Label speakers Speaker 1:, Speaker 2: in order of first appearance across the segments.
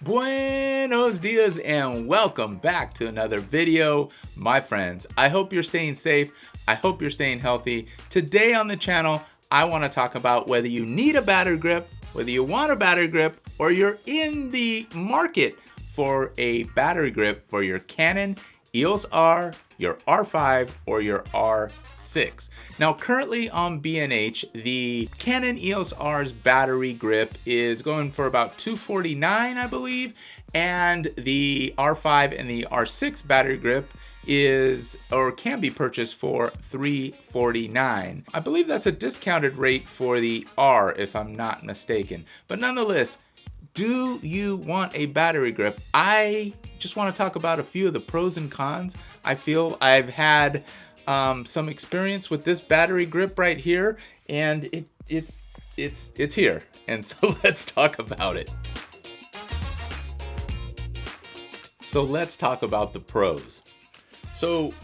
Speaker 1: Buenos dias and welcome back to another video, my friends. I hope you're staying safe. I hope you're staying healthy. Today on the channel, I want to talk about whether you need a battery grip, whether you want a battery grip, or you're in the market for a battery grip for your Canon EOS R, your R5, or your R6. Now currently on B&H, the Canon EOS R's battery grip is going for about $249, I believe, and the R5 and the R6 battery grip is or can be purchased for $349. I believe that's a discounted rate for the R if I'm not mistaken. But nonetheless, do you want a battery grip? I just want to talk about a few of the pros and cons. I feel I've had some experience with this battery grip right here, and it's here. And so let's talk about it. So let's talk about the pros. So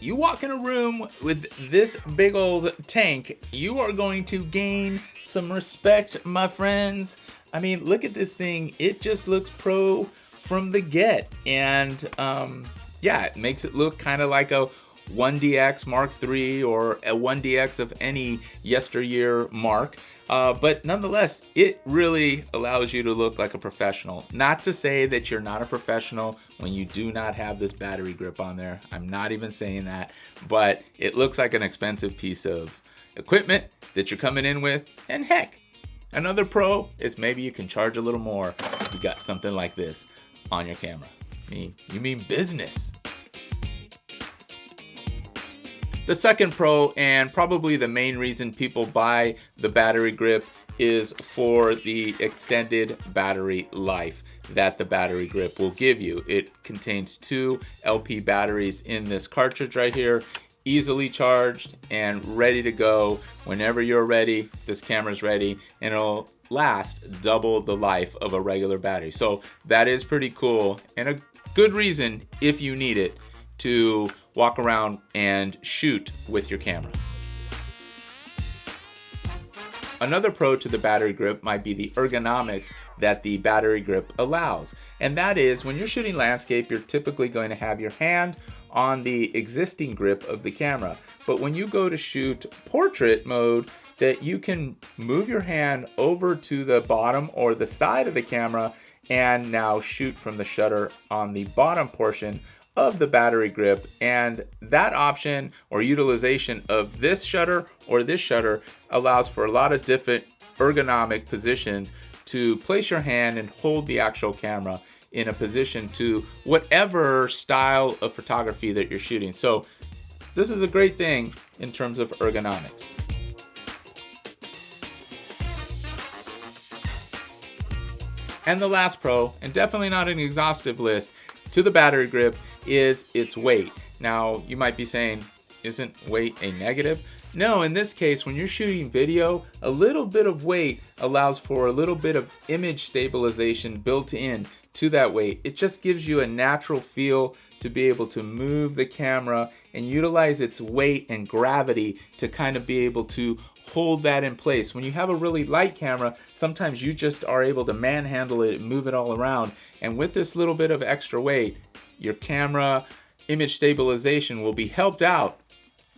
Speaker 1: you walk in a room with this big old tank, you are going to gain some respect, my friends. I mean, look at this thing. It just looks pro from the get. And yeah, it makes it look kind of like a 1DX Mark III or a 1DX of any yesteryear mark. But nonetheless, it really allows you to look like a professional. Not to say that you're not a professional when you do not have this battery grip on there. I'm not even saying that, but it looks like an expensive piece of equipment that you're coming in with. And heck, another pro is maybe you can charge a little more if you got something like this on your camera. You mean business. The second pro, and probably the main reason people buy the battery grip, is for the extended battery life that the battery grip will give you. It contains 2 LP batteries in this cartridge right here, easily charged and ready to go whenever you're ready. This camera's ready, and it'll last double the life of a regular battery. So that is pretty cool, and a good reason, if you need it, to walk around and shoot with your camera. Another pro to the battery grip might be the ergonomics that the battery grip allows. And that is, when you're shooting landscape, you're typically going to have your hand on the existing grip of the camera. But when you go to shoot portrait mode, that you can move your hand over to the bottom or the side of the camera and now shoot from the shutter on the bottom portion of the battery grip. And that option or utilization of this shutter or this shutter allows for a lot of different ergonomic positions to place your hand and hold the actual camera in a position to whatever style of photography that you're shooting. So this is a great thing in terms of ergonomics. And the last pro, and definitely not an exhaustive list, to the battery grip is its weight. Now you might be saying, isn't weight a negative? No, in this case, when you're shooting video, a little bit of weight allows for a little bit of image stabilization built in to that weight. It just gives you a natural feel to be able to move the camera and utilize its weight and gravity to kind of be able to hold that in place. When you have a really light camera, sometimes you just are able to manhandle it and move it all around. And with this little bit of extra weight, your camera image stabilization will be helped out.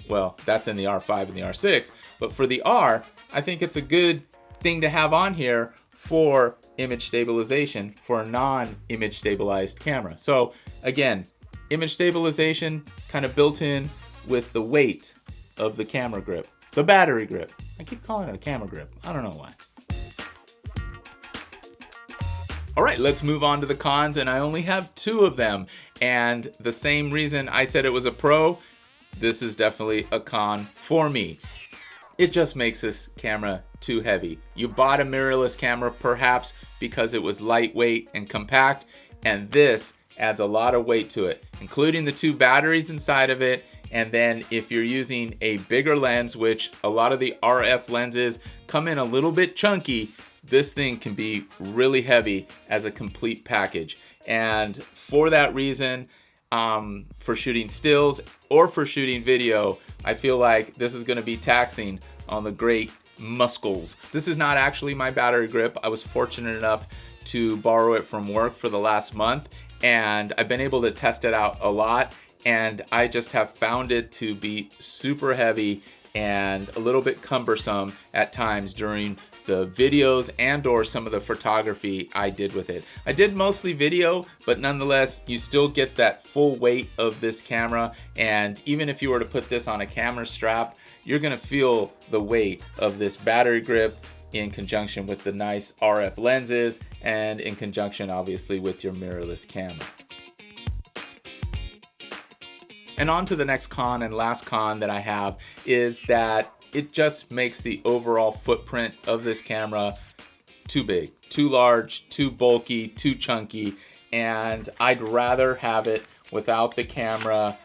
Speaker 1: Well, that's in the R5 and the R6, but for the R, I think it's a good thing to have on here for image stabilization for a non-image stabilized camera. So again, image stabilization kind of built in with the weight of the camera grip, the battery grip. I keep calling it a camera grip. I don't know why. All right, let's move on to the cons, and I only have 2 of them. And the same reason I said it was a pro, this is definitely a con for me. It just makes this camera too heavy. You bought a mirrorless camera perhaps because it was lightweight and compact, and this adds a lot of weight to it, including the 2 batteries inside of it. And then if you're using a bigger lens, which a lot of the RF lenses come in a little bit chunky, this thing can be really heavy as a complete package. And for that reason, for shooting stills or for shooting video, I feel like this is going to be taxing on the great muscles. This is not actually my battery grip. I was fortunate enough to borrow it from work for the last month, and I've been able to test it out a lot, and I just have found it to be super heavy and a little bit cumbersome at times during the videos and or some of the photography I did with it. I did mostly video, but nonetheless, you still get that full weight of this camera, and even if you were to put this on a camera strap, you're gonna feel the weight of this battery grip in conjunction with the nice RF lenses and in conjunction obviously with your mirrorless camera. And on to the next con and last con that I have is that it just makes the overall footprint of this camera too big, too large, too bulky, too chunky, and I'd rather have it without the camera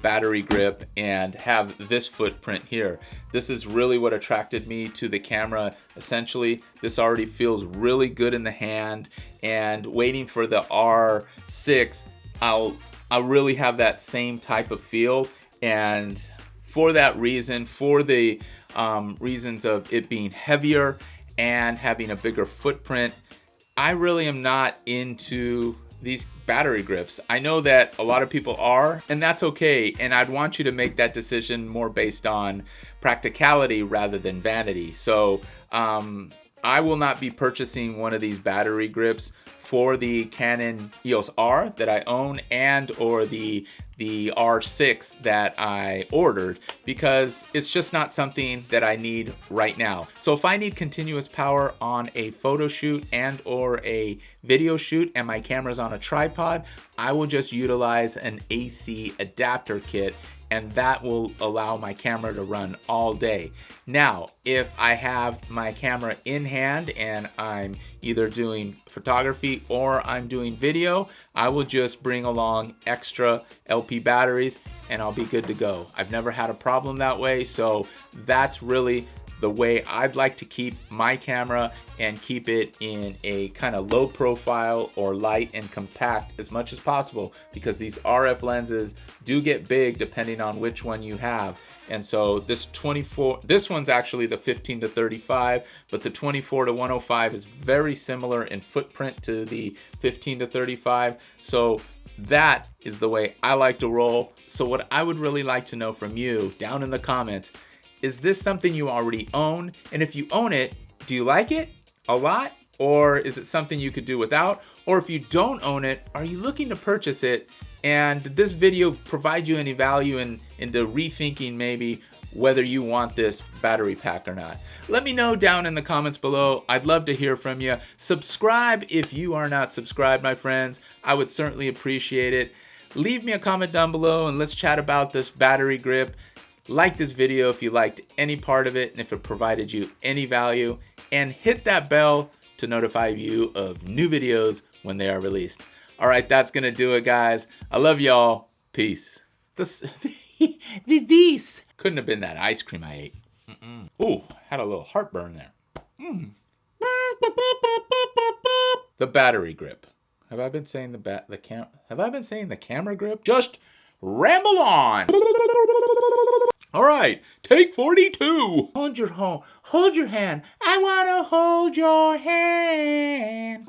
Speaker 1: battery grip and have this footprint here. This is really what attracted me to the camera. Essentially, this already feels really good in the hand, and waiting for the R6, I'll really have that same type of feel. And for that reason, for the reasons of it being heavier and having a bigger footprint, I really am not into these battery grips. I know that a lot of people are, and that's okay, and I'd want you to make that decision more based on practicality rather than vanity. So I will not be purchasing one of these battery grips for the Canon EOS R that I own and or the R6 that I ordered, because it's just not something that I need right now. So if I need continuous power on a photo shoot and or a video shoot and my camera's on a tripod, I will just utilize an AC adapter kit, and that will allow my camera to run all day. Now, if I have my camera in hand and I'm either doing photography or I'm doing video, I will just bring along extra LP batteries and I'll be good to go. I've never had a problem that way, so that's really the way I'd like to keep my camera and keep it in a kind of low profile or light and compact as much as possible, because these RF lenses do get big depending on which one you have. And so this one's actually the 15 to 35, but the 24 to 105 is very similar in footprint to the 15 to 35. So that is the way I like to roll. So what I would really like to know from you down in the comments, is this something you already own? And if you own it, do you like it a lot? Or is it something you could do without? Or if you don't own it, are you looking to purchase it? And did this video provide you any value into rethinking maybe whether you want this battery pack or not? Let me know down in the comments below. I'd love to hear from you. Subscribe if you are not subscribed, my friends. I would certainly appreciate it. Leave me a comment down below and let's chat about this battery grip. Like this video if you liked any part of it and if it provided you any value, and hit that bell to notify you of new videos when they are released. All right, that's gonna do it, guys. I love y'all. Peace. This couldn't have been that ice cream I ate. Ooh, had a little heartburn there. The battery grip. Have I been saying the camera grip? Just ramble on. All right, take 42. Hold your hand. I want to hold your hand.